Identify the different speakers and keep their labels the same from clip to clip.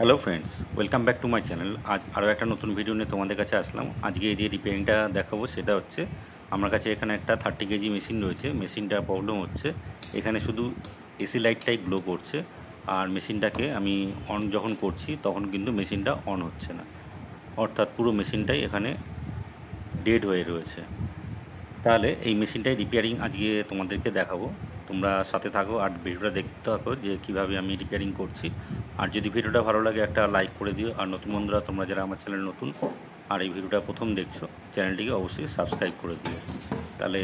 Speaker 1: Hello friends, welcome back to my channel. আজ আরও একটা নতুন ভিডিও নিয়ে তোমাদের কাছে আসলাম। আজকে এই যে রিপেয়ারিংটা দেখাবো সেটা হচ্ছে আমার কাছে এখানে একটা 30 কেজি মেশিন রয়েছে। মেশিনটা প্রবলেম হচ্ছে এখানে শুধু এসি লাইটটাই গ্লো করছে, আর মেশিনটাকে আমি অন যখন করছি তখন কিন্তু মেশিনটা অন হচ্ছে না, অর্থাৎ পুরো মেশিনটাই এখানে ডেড হয়ে রয়েছে। তাহলে এই মেশিনটাই রিপেয়ারিং আজকে তোমাদেরকে দেখাবো। তোমরা সাথে থাকো আর ভিডিওটা দেখতে থাকো যে কিভাবে আমি রিপেয়ারিং করছি। আর যদি ভিডিওটা ভালো লাগে একটা লাইক করে দিও। আর নতুন বন্ধুরা তোমরা যারা আমার চ্যানেল নতুন আর এই ভিডিওটা প্রথম দেখছো, চ্যানেলটিকে অবশ্যই সাবস্ক্রাইব করে দিও। তাহলে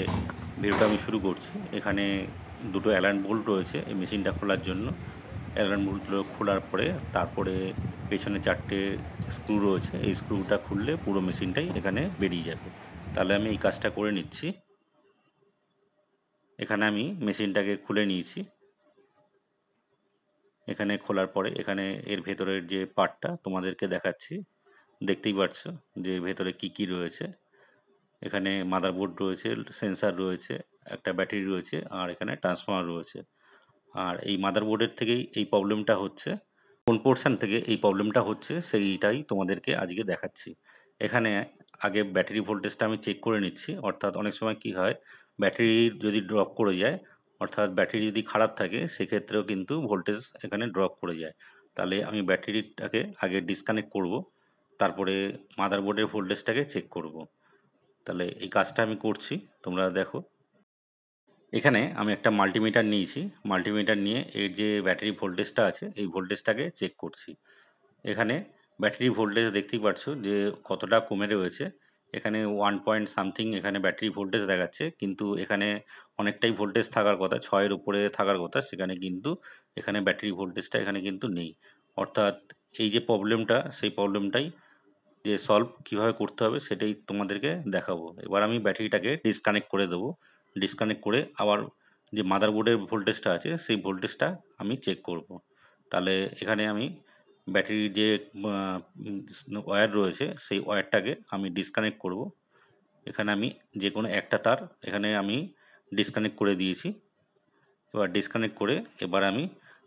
Speaker 1: ভিডিওটা আমি শুরু করছি। এখানে দুটো অ্যালার্ম বোল্ট রয়েছে এই মেশিনটা খোলার জন্য। অ্যালার্ম বোল্টগুলো খোলার পরে তারপরে পেছনে 4টে স্ক্রু রয়েছে। এই স্ক্রুটা খুললে পুরো মেশিনটাই এখানে বেরিয়ে যাবে। তাহলে আমি এই কাজটা করে নিচ্ছি। এখানে আমি মেশিনটাকে খুলে নিয়েছি। এখানে খোলার পরে এখানে এর ভেতরের যে পার্টটা তোমাদেরকে দেখাচ্ছি। দেখতেই পাচ্ছো যে ভেতরে কি কি রয়েছে। এখানে মাদারবোর্ড রয়েছে, সেন্সার রয়েছে, একটা ব্যাটারি রয়েছে, আর এখানে ট্রান্সফর্মার রয়েছে। আর এই মাদারবোর্ডের থেকেই এই প্রবলেমটা হচ্ছে। কোন পোর্শন থেকে এই প্রবলেমটা হচ্ছে সেইটাই তোমাদেরকে আজকে দেখাচ্ছি। এখানে আগে ব্যাটারি ভোল্টেজটা আমি চেক করে নিচ্ছি। অর্থাৎ অনেক সময় কি হয়, ব্যাটারি যদি ড্রপ করে যায়, অর্থাৎ ব্যাটারি যদি খারাপ থাকে সেক্ষেত্রেও কিন্তু ভোল্টেজ এখানে ড্রপ করে যায়। তাহলে আমি ব্যাটারিটাকে আগে ডিসকানেক্ট করব, তারপরে মাদারবোর্ডের ভোল্টেজটাকে চেক করব। তাহলে এই কাজটা আমি করছি, তোমরা দেখো। এখানে আমি একটা মাল্টিমিটার নিয়েছি। মাল্টিমিটার নিয়ে এর যে ব্যাটারি ভোল্টেজটা আছে এই ভোল্টেজটাকে চেক করছি। এখানে ব্যাটারি ভোল্টেজ দেখতেই পাচ্ছো যে কতটা কমে রয়েছে। এখানে 1 পয়েন্ট সামথিং এখানে ব্যাটারি ভোল্টেজ দেখাচ্ছে, কিন্তু এখানে অনেকটাই ভোল্টেজ থাকার কথা, 6-এর উপরে থাকার কথা। সেখানে কিন্তু এখানে ব্যাটারি ভোল্টেজটা এখানে কিন্তু নেই। অর্থাৎ এই যে প্রবলেমটা, সেই প্রবলেমটাই যে সলভ কীভাবে করতে হবে সেটাই তোমাদেরকে দেখাবো। এবার আমি ব্যাটারিটাকে ডিসকানেক্ট করে দেবো। ডিসকানেক্ট করে আবার যে মাদারবোর্ডের ভোল্টেজটা আছে সেই ভোল্টেজটা আমি চেক করব। তাহলে এখানে আমি ব্যাটারির যে ওয়্যার রয়েছে সেই ওয়্যারটাকে আমি ডিসকানেক্ট করব। এখানে আমি যে কোনো একটা তার এখানে আমি ডিসকানেক্ট করে দিয়েছি। এবার ডিসকানেক্ট করে এবার আমি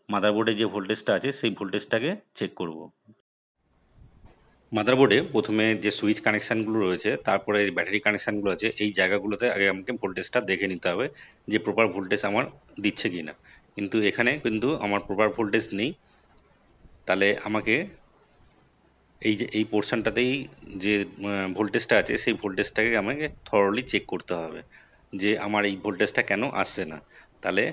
Speaker 1: মাদারবোর্ডে যে ভোল্টেজটা আছে সেই ভোল্টেজটাকে চেক করব। মাদারবোর্ডে প্রথমে যে সুইচ কানেকশানগুলো রয়েছে, তারপরে ব্যাটারি কানেকশানগুলো আছে, এই জায়গাগুলোতে আগে আমাকে ভোল্টেজটা দেখে নিতে হবে যে প্রপার ভোল্টেজ আমার দিচ্ছে কি না। কিন্তু এখানে কিন্তু আমার প্রপার ভোল্টেজ নেই। তাহলে আমাকে এই পোর্শনটাতেই যে ভোল্টেজটা আছে সেই ভোল্টেজটাকে আমাকে থরলি চেক করতে হবে যে আমার এই ভোল্টেজটা কেন আসছে না। তাহলে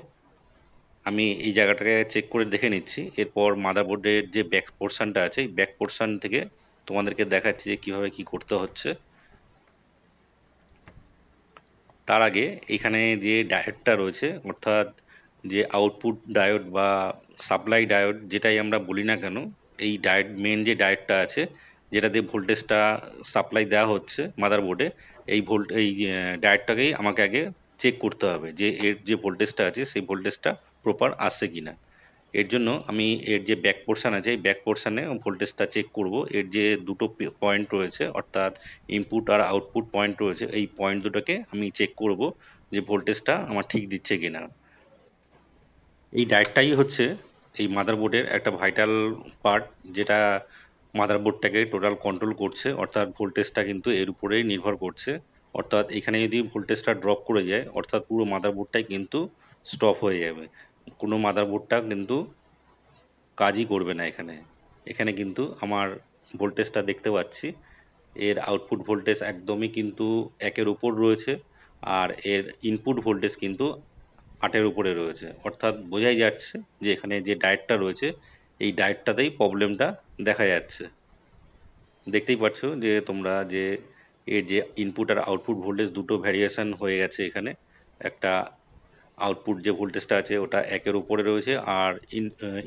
Speaker 1: আমি এই জায়গাটাকে চেক করে দেখে নিচ্ছি। এরপর মাদারবোর্ডের যে ব্যাক পোর্শনটা আছে এই ব্যাক পোর্শন থেকে তোমাদেরকে দেখাচ্ছি যে কীভাবে কী করতে হচ্ছে। তার আগে এখানে যে ডায়োডটা রয়েছে, অর্থাৎ যে আউটপুট ডায়োড বা সাপ্লাই ডায়োড যেটাই আমরা বলি না কেন, এই ডায়োড মেন যে ডায়োডটা আছে যেটা দিয়ে ভোল্টেজটা সাপ্লাই দেওয়া হচ্ছে মাদারবোর্ডে, এই ডায়োডটাকেই আমাকে আগে চেক করতে হবে যে এর যে ভোল্টেজটা আছে সেই ভোল্টেজটা প্রপার আসছে কি না। এর জন্য আমি এর যে ব্যাক পোর্শন আছে এই ব্যাক পোর্শনে ভোল্টেজটা চেক করব। এর যে দুটো পয়েন্ট রয়েছে, অর্থাৎ ইনপুট আর আউটপুট পয়েন্ট রয়েছে, এই পয়েন্ট দুটোকে আমি চেক করব যে ভোল্টেজটা আমার ঠিক দিচ্ছে কিনা। এই ডায়োডটাই হচ্ছে এই মাদারবোর্ডের একটা ভাইটাল পার্ট, যেটা মাদারবোর্ডটাকে টোটাল কন্ট্রোল করছে। অর্থাৎ ভোল্টেজটা কিন্তু এর উপরেই নির্ভর করছে। অর্থাৎ এখানে যদি ভোল্টেজটা ড্রপ করে যায়, অর্থাৎ পুরো মাদারবোর্ডটাই কিন্তু স্টপ হয়ে যাবে। কোনো মাদারবোর্ডটা কিন্তু কাজই করবে না এখানে। এখানে কিন্তু আমার ভোল্টেজটা দেখতে পাচ্ছি, এর আউটপুট ভোল্টেজ একদমই কিন্তু 1-এর উপর রয়েছে, আর এর ইনপুট ভোল্টেজ কিন্তু 8-এর উপরে রয়েছে। অর্থাৎ বোঝাই যাচ্ছে যে এখানে যে ডায়োডটা রয়েছে এই ডায়োডটাতেই প্রবলেমটা দেখা যাচ্ছে। দেখতেই পাচ্ছ যে তোমরা যে এর যে ইনপুট আর আউটপুট ভোল্টেজ দুটো ভ্যারিয়েশন হয়ে গেছে এখানে। একটা আউটপুট যে ভোল্টেজটা আছে ওটা 1-এর উপরে রয়েছে, আর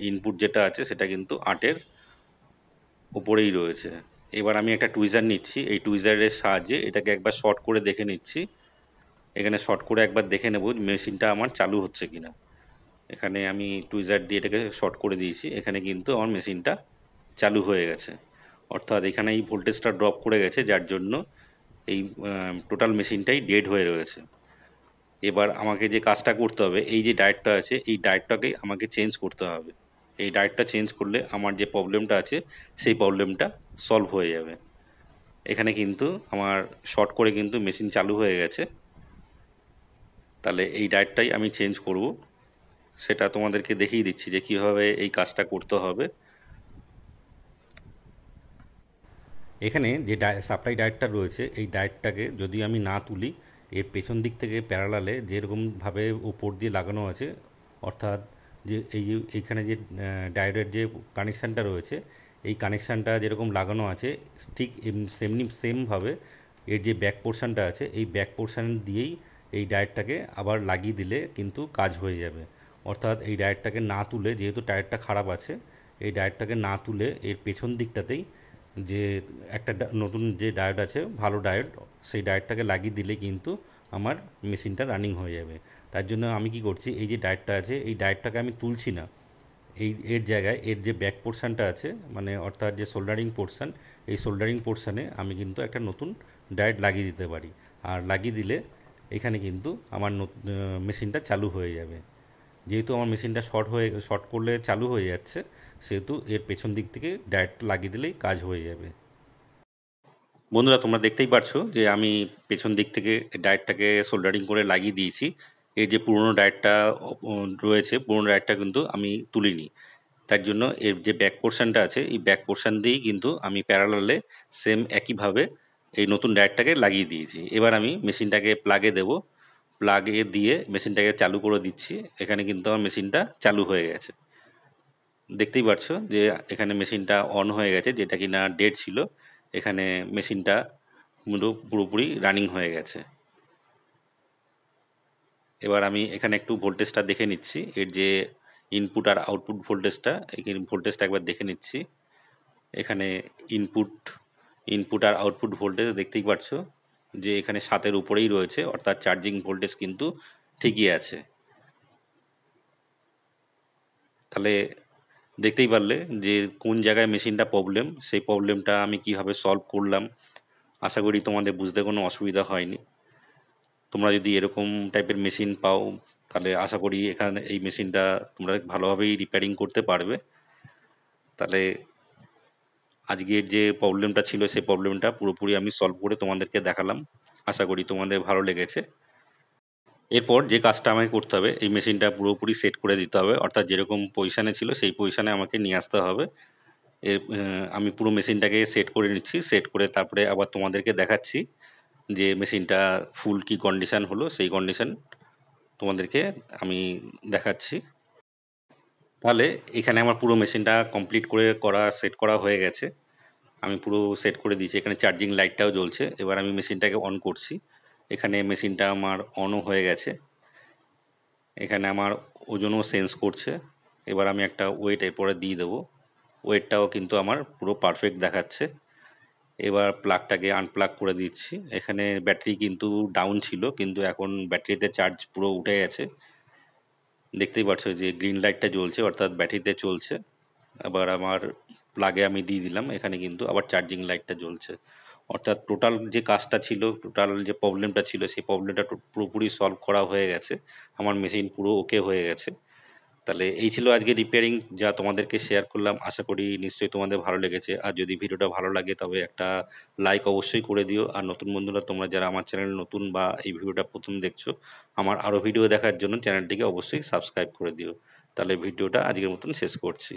Speaker 1: ইনপুট যেটা আছে সেটা কিন্তু 8-এর উপরেই রয়েছে। এবার আমি একটা টুইজার নিচ্ছি, এই টুইজারের সাহায্যে এটাকে একবার শর্ট করে দেখে নিচ্ছি। এখানে শর্ট করে একবার দেখে নেব মেশিনটা আমার চালু হচ্ছে কিনা। এখানে আমি টুইজার দিয়ে এটাকে শর্ট করে দিয়েছি। এখানে কিন্তু আমার মেশিনটা চালু হয়ে গেছে। অর্থাৎ এখানে এই ভোল্টেজটা ড্রপ করে গেছে, যার জন্য এই টোটাল মেশিনটাই ডেড হয়ে রয়েছে। এবার আমাকে যে কাজটা করতে হবে, এই যে ডায়োডটা আছে এই ডায়োডটাকে আমাকে চেঞ্জ করতে হবে। এই ডায়োডটা চেঞ্জ করলে আমার যে প্রবলেমটা আছে সেই প্রবলেমটা সলভ হয়ে যাবে। এখানে কিন্তু আমার শর্ট করে কিন্তু মেশিন চালু হয়ে গেছে। তাহলে এই ডায়োডটাই আমি চেঞ্জ করব, সেটা তোমাদেরকে দেখিয়ে দিচ্ছি যে কীভাবে এই কাজটা করতে হবে। এখানে যে সাপ্লাই ডায়োডটা রয়েছে, এই ডায়োডটাকে যদি আমি না তুলি, এর পেছন দিক থেকে প্যারালালে যেরকমভাবে উপর দিয়ে লাগানো আছে, অর্থাৎ যে এইখানে যে ডায়োডের যে কানেকশানটা রয়েছে, এই কানেকশানটা যেরকম লাগানো আছে ঠিক সেমভাবে এর যে ব্যাক পোর্শানটা আছে, এই ব্যাক পোর্শান দিয়েই এই ডায়োডটাকে আবার লাগিয়ে দিলে কিন্তু কাজ হয়ে যাবে। অর্থাৎ এই ডায়োডটাকে না তুলে, যেহেতু টায়ারটা খারাপ আছে, এই ডায়োডটাকে না তুলে এর পেছন দিকটাতেই যে একটা নতুন যে ডায়োড আছে, ভালো ডায়োড, সেই ডায়োডটাকে লাগিয়ে দিলে কিন্তু আমার মেশিনটা রানিং হয়ে যাবে। তার জন্য আমি কি করছি, এই যে ডায়োডটা আছে, এই ডায়োডটাকে আমি তুলছি না। এর জায়গায় এর যে ব্যাক পোর্শানটা আছে, মানে অর্থাৎ যে সোল্ডারিং পোর্শান, এই সোল্ডারিং পোর্শানে আমি কিন্তু একটা নতুন ডায়োড লাগিয়ে দিতে পারি। আর লাগিয়ে দিলে এখানে কিন্তু আমার মেশিনটা চালু হয়ে যাবে। যেহেতু আমার মেশিনটা শর্ট করলে চালু হয়ে যাচ্ছে, সেহেতু এর পেছন দিক থেকে ডায়োডটা লাগিয়ে দিলেই কাজ হয়ে যাবে। বন্ধুরা, তোমরা দেখতেই পারছো যে আমি পেছন দিক থেকে ডায়োডটাকে সোল্ডারিং করে লাগিয়ে দিয়েছি। এর যে পুরনো ডায়োডটা রয়েছে, পুরনো ডায়োডটা কিন্তু আমি তুলিনি। তার জন্য এর যে ব্যাক পোর্শানটা আছে, এই ব্যাক পোর্শান দিয়েই কিন্তু আমি প্যারালালে সেম একইভাবে এই নতুন ডায়োডটাকে লাগিয়ে দিয়েছি। এবার আমি মেশিনটাকে প্লাগে দেব, প্লাগে দিয়ে মেশিনটাকে চালু করে দিচ্ছি। এখানে কিন্তু আমার মেশিনটা চালু হয়ে গেছে। দেখতেই পাচ্ছো যে এখানে মেশিনটা অন হয়ে গেছে, যেটা কিনা ডেড ছিল। এখানে মেশিনটা পুরোপুরি রানিং হয়ে গেছে। এবার আমি এখানে একটু ভোল্টেজটা দেখে নিচ্ছি, এর যে ইনপুট আর আউটপুট ভোল্টেজটা, এই ভোল্টেজটা একবার দেখে নিচ্ছি। এখানে ইনপুট ইনপুট আর আউটপুট ভোল্টেজ দেখতেই পাচ্ছো যে এখানে 7-এর উপরেই রয়েছে, অর্থাৎ চার্জিং ভোল্টেজ কিন্তু ঠিকই আছে। তাহলে দেখতেই পারলে যে কোন জায়গায় মেশিনটা প্রবলেম, সেই প্রবলেমটা আমি কিভাবে সলভ করলাম। আশা করি তোমাদের বুঝতে কোনো অসুবিধা হয়নি। তোমরা যদি এরকম টাইপের মেশিন পাও, তাহলে আশা করি এখানে এই মেশিনটা তোমরা ভালোভাবেই রিপেয়ারিং করতে পারবে। তাহলে আজকের যে প্রবলেমটা ছিল, সেই প্রবলেমটা পুরোপুরি আমি সলভ করে তোমাদেরকে দেখালাম। আশা করি তোমাদের ভালো লেগেছে। এরপর যে কাজটা আমাকে করতে হবে, এই মেশিনটা পুরোপুরি সেট করে দিতে হবে, অর্থাৎ যেরকম পজিশানে ছিল সেই পজিশানে আমাকে নিয়ে আসতে হবে। আমি পুরো মেশিনটাকে সেট করে নিচ্ছি, সেট করে তারপরে আবার তোমাদেরকে দেখাচ্ছি যে মেশিনটা ফুল কি কন্ডিশান হলো, সেই কন্ডিশান তোমাদেরকে আমি দেখাচ্ছি। তাহলে এখানে আমার পুরো মেশিনটা কমপ্লিট সেট করা হয়ে গেছে। আমি পুরো সেট করে দিয়েছি, এখানে চার্জিং লাইটটাও জ্বলছে। এবার আমি মেশিনটাকে অন করছি। এখানে মেশিনটা আমার অনও হয়ে গেছে। এখানে আমার ওজনও সেন্স করছে। এবার আমি একটা ওয়েট এরপরে দিয়ে দেবো। ওয়েটটাও কিন্তু আমার পুরো পারফেক্ট দেখাচ্ছে। এবার প্লাগটাকে আনপ্লাগ করে দিচ্ছি। এখানে ব্যাটারি কিন্তু ডাউন ছিল, কিন্তু এখন ব্যাটারিতে চার্জ পুরো উঠে গেছে। দেখতেই পাচ্ছ যে গ্রিন লাইটটা জ্বলছে, অর্থাৎ ব্যাটারিতে চলছে। আবার আমার প্লাগে আমি দিয়ে দিলাম, এখানে কিন্তু আবার চার্জিং লাইটটা জ্বলছে। অর্থাৎ টোটাল যে কাজটা ছিল, টোটাল যে প্রবলেমটা ছিল, সেই প্রবলেমটা পুরোপুরি সলভ করা হয়ে গেছে। আমার মেশিন পুরো ওকে হয়ে গেছে। তাহলে এই ছিল আজকে রিপেয়ারিং, যা তোমাদেরকে শেয়ার করলাম। আশা করি নিশ্চয়ই তোমাদের ভালো লেগেছে। আর যদি ভিডিওটা ভালো লাগে তবে একটা লাইক অবশ্যই করে দিও। আর নতুন বন্ধুরা, তোমরা যারা আমার চ্যানেল নতুন বা এই ভিডিওটা প্রথম দেখছো, আমার আরও ভিডিও দেখার জন্য চ্যানেলটিকে অবশ্যই সাবস্ক্রাইব করে দিও। তাহলে ভিডিওটা আজকের মতন শেষ করছি।